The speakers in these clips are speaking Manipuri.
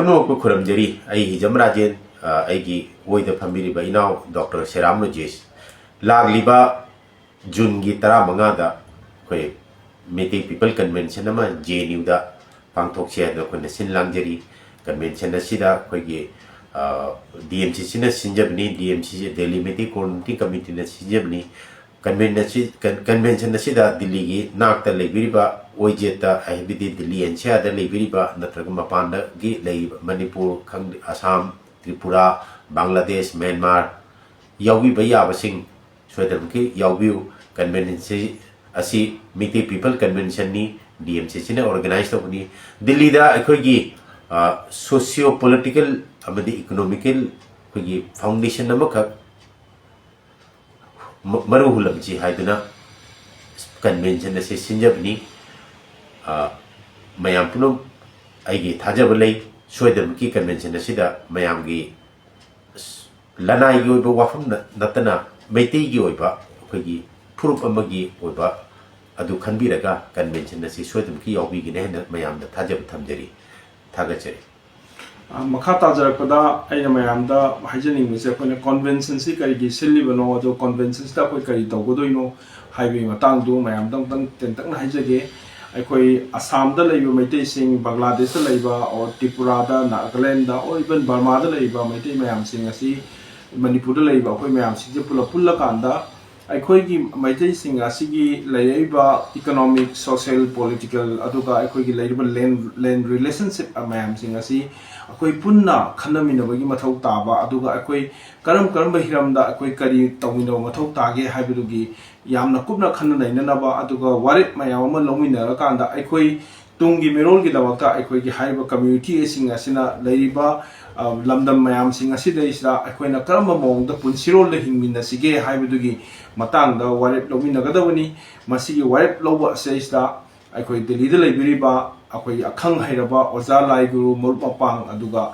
ꯄꯨꯝꯅꯃꯛꯄꯨ ꯈꯨꯔꯨꯝꯖꯔꯤ ꯑꯩ ꯖꯃꯔꯥꯖꯦꯟ ꯑꯩꯒꯤ ꯑꯣꯏꯗ ꯐꯝꯕꯤꯔꯤꯕ ꯏꯅꯥꯎ ꯗꯣꯛꯇꯔ ꯁꯦꯔꯥꯝ ꯔꯣꯖꯦꯁ ꯂꯥꯛꯂꯤꯕ ꯖꯨꯟꯒꯤ 15ꯗ ꯑꯩꯈꯣꯏ ꯃꯩꯇꯩ ꯄꯤꯄꯜ ꯀꯟꯚꯦꯟꯁꯟ ꯑꯃ JNUꯗ ꯄꯥꯡꯊꯣꯛꯁꯦ ꯍꯥꯏꯗꯅ ꯑꯩꯈꯣꯏꯅ ꯁꯤꯟ ꯂꯥꯡꯖꯔꯤ ꯀꯟꯚꯦꯟꯁꯟ ꯑꯁꯤꯗ ꯑꯩꯈꯣꯏꯒꯤ DMCCꯅ ꯁꯤꯟꯖꯕꯅꯤ DMCC ꯗꯦꯜꯂꯤ ꯃꯩꯇꯩ Co-ordinating ꯀꯃꯤꯇꯤꯅ ꯁꯤꯟꯖꯕꯅꯤ ꯀꯟꯚꯦꯟꯁꯟ ꯑꯁꯤꯗ ꯗꯤꯜꯂꯤꯒꯤ ꯅꯥꯛꯇ ꯂꯩꯕꯤꯔꯤꯕ OIJꯦꯠꯇ ꯍꯥꯏꯕꯗꯤ ꯗꯤꯜꯂꯤ NCRꯗ ꯂꯩꯕꯤꯔꯤꯕ ꯅꯠꯇ꯭ꯔꯒ ꯃꯄꯥꯟꯗꯒꯤ ꯂꯩꯕ ꯃꯅꯤꯄꯨꯔ ꯈꯪꯗꯦ ꯑꯁꯥꯝ ꯇ꯭ꯔꯤꯄꯨꯔꯥ ꯕꯪꯒ꯭ꯂꯥꯗꯦश ꯃ꯭ꯌꯥꯟꯃꯥꯔ ꯌꯥꯎꯕꯤꯕ ꯌꯥꯕꯁꯤꯡ ꯁꯣꯏꯗꯅꯃꯛꯀꯤ ꯌꯥꯎꯕꯤꯌꯨ ꯀꯟꯚꯦꯟꯁꯟ ꯑꯁꯤ ꯃꯩꯇꯩ ꯄꯤꯄꯜ ꯀꯟꯚꯦꯟꯁꯟꯅꯤ DMCCꯅ ꯑꯣꯔꯒꯅꯥꯏꯖ ꯇꯧꯕꯅꯤ ꯗꯤꯜꯂꯤꯗ ꯑꯩꯈꯣꯏꯒꯤ ꯁꯣꯁꯤꯌꯣ ꯄꯣꯂꯤꯇꯤꯀꯦꯜ ꯑꯃꯗꯤ ꯏꯀꯣꯅꯣꯃꯤꯀꯦꯜ ꯑꯩꯈꯣꯏꯒꯤ ꯐꯥꯎꯟꯗꯦꯁꯟ ꯑꯃꯈꯛ मरु हुलमची हाइदुना कन्वेंशन असे सिंजबनी मयाम पुनम आइगी थाजब लई सोयदमकी कन्वेंशन असिदा मयामगी लनाइगी ओइबा वाफम नतना मैतेगी ओइबा अखोइगी फुरुप अमगी ओइबा अदु खनबिरगा कन्वेंशन असे सोयदमकी यावबिगिने हेन मयामदा थाजब थमजरी थागचरी मखा ताजरपदा अैना मयामदा हाइजनिंगसे अखोइना कन्वेंशन से करिगी सिल्लिबनो अदो कन्वेंशन से अखोइ करि तौगदोइनो हाइबे मतांगदु मयामदं तंग तेंतंग हाइजगे अखोइ आसामदा लैबा मैतेसिंग बांग्लादेशदा लैबा और त्रिपुरादा नागालैंडदा और इवन बर्मादा लैबा मैते मयामसिंग असि मणिपुरदा लैबा अखोइ मयामसिंगजे पुल्ला कांदा अखोइगी मैतेसिंग असिगी लैबा इकोनॉमिक सोशल पॉलिटिकल अदुगा अखोइगी लैबा लैंड रिलेशनशिप मयामसिंग असि अखोइ पुन्ना खनमिनबगी मथौ ताबा अदुगा अखोइ करम हिरमदा अखोइ करि तौमिनो मथौ तागे हाइबदुगी यामना कुपना खन्न नैननबा अदुगा वारिप मयाम अमा लौमिनर कांदा अखोइ तुंगी मिरोलगी दमकता अखोइगी हाइबा कम्युनिटी सिंग असिना लैबा लमदम मयाम सिंग असिदैसदा अखोइना करम मौंगदा पुनसिरोल हिंगमिनसिगे हाइबदुगी मतांगदा वारिप लौमिनगदबनी मसिगी वारिप लौबा असेसदा अखोइ दिल्लीदा लैबिरिबा अखोइ अखंग हैरबा ओजा लाइगुरु मुरुप मपांग अदुगा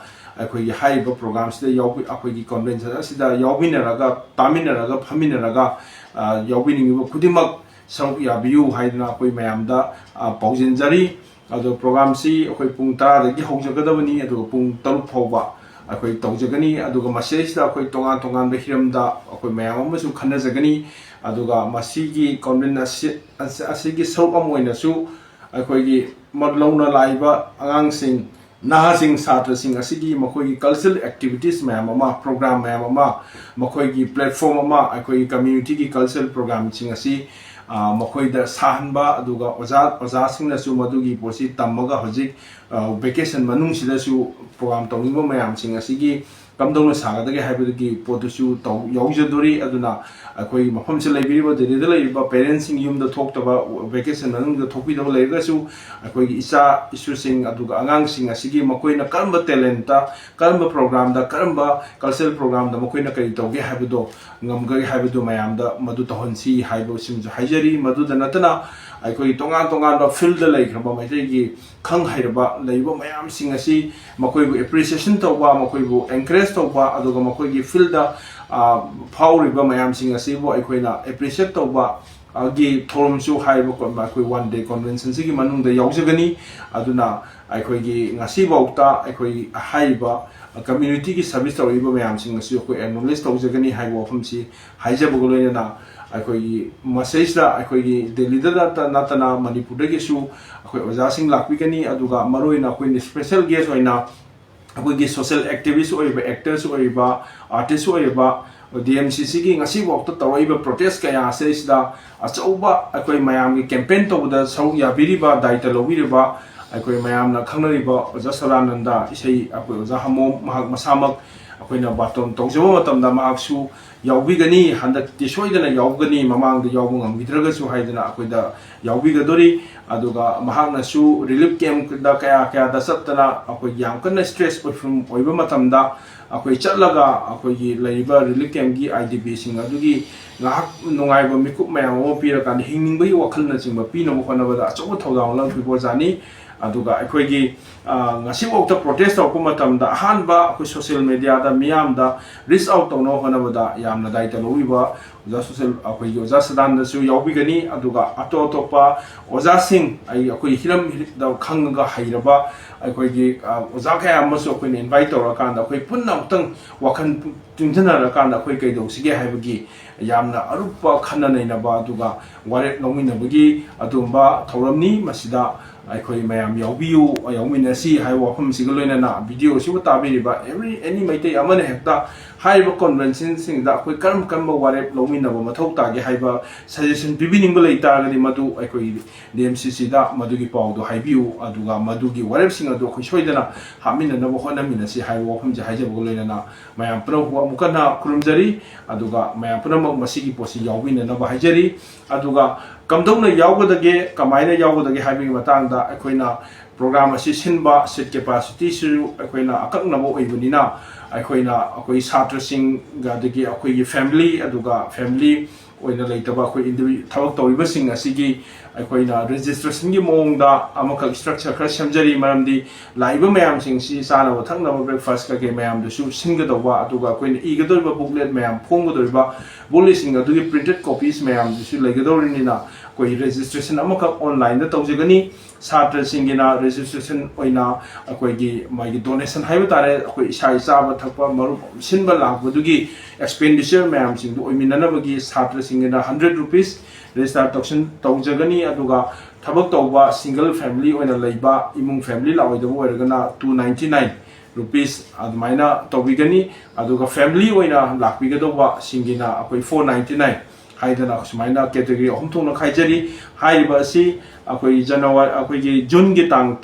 अखोइ हाइबा प्रोग्राम सिदा यावबि अखोइगी कन्वेंशन असिदा यावबिनरगा तामिनरगा फमिनरगा यावबिनिंगिबा खुदिमक saruk yabiyu haidna अखोइ मयामदा पाउजिनजरी अदो प्रोग्राम सि अखोइ पुंग 10 दगी हौजगदबनी अदुगा पुंग 3 फाउबा अखोइ तौजगनी अदुगा मसेसदा अखोइ तोंगान तोंगान हिरमदा अखोइ मयाम अमसु खन्नजगनी अदुगा मसिगी कन्वेंशन असिगी saruk अमोइनसु अखोइगी मदलौना लाइबा अगांगसिंग नाहासिंग सात्रसिंग असिगी मखोइगी कल्चरल एक्टिविटीज मयाम अमा प्रोग्राम मयाम अमा मखोइगी प्लेटफॉर्म अमा अखोइगी कम्युनिटी की कल्चरल प्रोग्राम सिंग असि मखोइदा साहनबा अदुगा ओजासिंगनसु मदुगी पोसि तम्मगा हजिक वेकेशन मनुंगसिदसु प्रोग्राम तौनिबा मयाम सिंग असिगी कमदौना सागदगे हाइबदगी पोतुसु तौ यौजदोरी अदुना अखोइ मफमसे लैबिरिबा दिल्लीदा लैबिबा पेरेंट्सिंग युमदा थोक्तबा वेकेशन मनुंगदा थोपिदबा लैरगसु अखोइगी इचा इशुसिंग अदुगा अगांगसिंग असिगी मखोइना करम टैलेंटा करम प्रोग्राम दा करम कल्चरल प्रोग्राम दा मखोइना करि तौगे हाइबदो ngамगै हाइबदो मयामदा मदु तहनसी हाइबो सिमजु हाइजरी मदुदा नतना अखोइ तोंगान तोंगान बा फील्ड दा लैखरबा मैथैगी खंग हाइरबा लैबा मयाम सिंग असि मखोइबु एप्रिसिएशन तौबा मखोइबु एनकरेज तौबा अदुगा मखोइगी फील्ड दा फाउरिबा मयाम सिंग असिबु अखोइना एप्रिसिएट तौबा आगे थोरमसु हाइबो कोनबा अखोइ 1 डे कन्वेंशन सिगी मनुंगदा यावजगनी अदुना अखोइगी ngasi बाउता अखोइ हाइबा कम्युनिटी की सर्विस तौरिबा मयाम सिंग असि अखोइ एक्नॉलेज तौजगनी हाइबो वफमसि हाइजबगो लोइना अखोइगी मसेसदा अखोइगी दिल्लीदा नतना मणिपुरदगिसु अखोइ ओजासिंग लाक्पिगनी अदुगा मरोइना अखोइनि स्पेशल गेस्ट होइना अखोइगी सोशल एक्टिविस्ट ओइबा एक्टर्स ओइबा आर्टिस्ट ओइबा DMCC की ngasi वक्त तौइबा प्रोटेस्ट कया सेसदा अचौबा अखोइ मयामगी कैंपेन तौबदा saruk yabiriba दायित्व लौबिरिबा अखोइ मयामना खंगनरिबा ओजा सदानंदा इसै अखोइ ओजा हमो महक मसामक अखोइना बातोन तौजबा मतमदा महकसु यावबिगनी हंदकति सोइदना यावगनी ममांगदा यावबु ngамगिद्रगसु हाइदना अखोइदा यावबिगदोरी अदुगा महकनासु रिलीफ कैंप दा कया दा सत्तना अखोइ याम कन्ना स्ट्रेस ओइबा मतमदा अखोइ चलगा अखोइगी लैबा रिलीफ कैंप की IDP सिंग अदुगी ngahak nungai मिकुप मयाम अमा पिरकान हिंनिंगबई वखलना चिंबा पिनबो खनबदा अचौबा थौदाव लंफिबो जानी aduga akhoi ngasi okta protest tawpa matamda ahanba akhoi social media da miyam da reach out tawno honabada yamna daita loiba oja social akhoi oja sadan da su yaubigani aduga ato topa oja sing ai akhoi hiram da khanga hairaba akhoi gi oja kaya amasu akhoi invite tawra kanda akhoi punna mutang wakhan tingthana ra kanda akhoi kaido sige haibagi yamna arupa khana naina ba aduga warek lomina bagi adumba thauramni masida akhoi mayam yabiyu yaumina si hai wafam sigaloina na video si tabi ba every any maite amane hekta haiba convention sing da akhoi karam kamba warek lomina ba mathau ta ge haiba suggestion bibining ba leita ga di madu akhoi DMCC da madugi pau do haibiu aduga madugi warek sing adu akhoi soidana hamina na bo hona mina si hai wafam je haija boloina na mayam pro wa mukana kurumjari aduga mayam pro masigi posi yawina na ba haijari aduga kamdongna yawgodage kamaina yawgodage haibi matangda akoina program asi sinba seat capacity su akoina akaknabo oibunina akoina akoi satra sing ga dagi akoi family aduga family oina leitaba akoi individual thawak tawriba sing asigi akoina registration gi mongda amaka structure khara samjari maramdi laiba mayam sing si sana wathangna breakfast ka ge mayam du su singa dawa aduga akoina igadorba booklet mayam phonggodorba bully sing adugi printed copies mayam du su legadorinina koi registration amaka online da tawjagani satra singina registration oina akoi gi mai donation haiba tare akoi isai chaba thakpa maru sinba lakbudugi expenditure mayam sing du oiminana bagi satra singina 100 rupees register token tawjagani aduga thabak tawba single family oina leiba imung family lawaidabo oiragana 299 rupees admaina tawbigani aduga family oina lakbigadoba singina akoi 499 haidana sumaina category ahum thongna khaijari haiba asi akoi January akoi June gi tang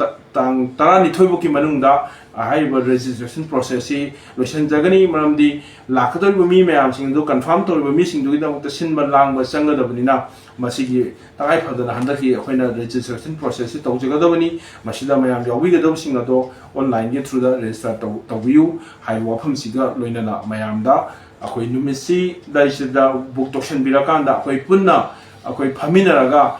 tarani thoibuki manungda haiba registration process si lotion jagani maramdi lakador mi mayam sing do confirm tor mi sing do da mukta sinba langba sanga da bunina masigi tagai phadana handaki akoina registration process si tawjagadabani masida mayam yawi gadam sing ado online gi through the register tawiu hai wafam siga loinana mayam da akoi numisi daisida book token birakanda akoi punna akoi phaminaraga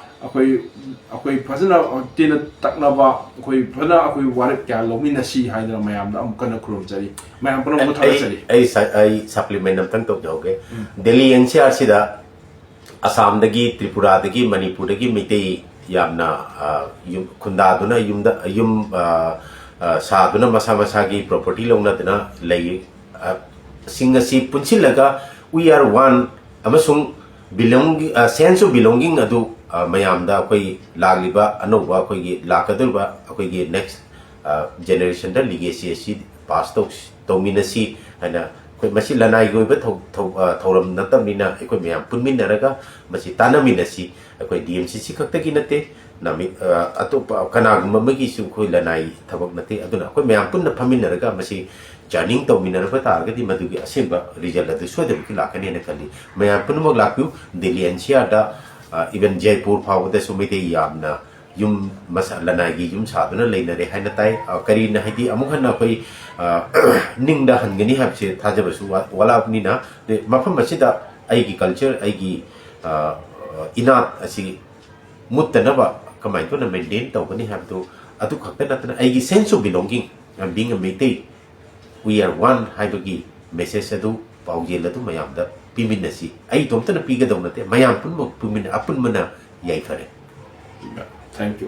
akoi fazana tina taknaba akoi phana akoi warik kya lomina si haidra mayam da amkana krum jari mayam pano mo thara jari ai supplement am tang tok joge Delhi NCR sida Assam dagi Tripura dagi Manipur dagi mitei yamna khunda duna yum sa duna masa masa gi property longna dina lei singasi punchilaga we are one amasung belonging sense of belonging adu mayam da koi lagliba anoba koi gi lakadurba koi gi next generation da legacy si pass to minasi ana koi masi lanai goi ba thoram natamina koi mayam punminaraga masi tanaminasi koi DMCC khakta gi nate nami atopa kanagum magi su koi lanai thabak nate aduna koi mayam punna phaminaraga masi janing to minarba targati madugi asemba result adu so de lakani ne kali mayam punmok lakyu Delhi NCR da even Jaipur phawda sumite yamna yum masala na gi yum saduna leinare haina tai kari na hidi amuhanna koi ningda hangani habse thajabasu wala apni na mafam masida ai gi culture ai gi inat asi muttanaba kamai to na maintain to kani habdu adu khakta natna ai gi sense of belonging and being a mate we are one haibagi message adu paujel adu mayam da piminasi ai tomta na piga dawnate mayam pun mo pimin apun mana yai fare thank you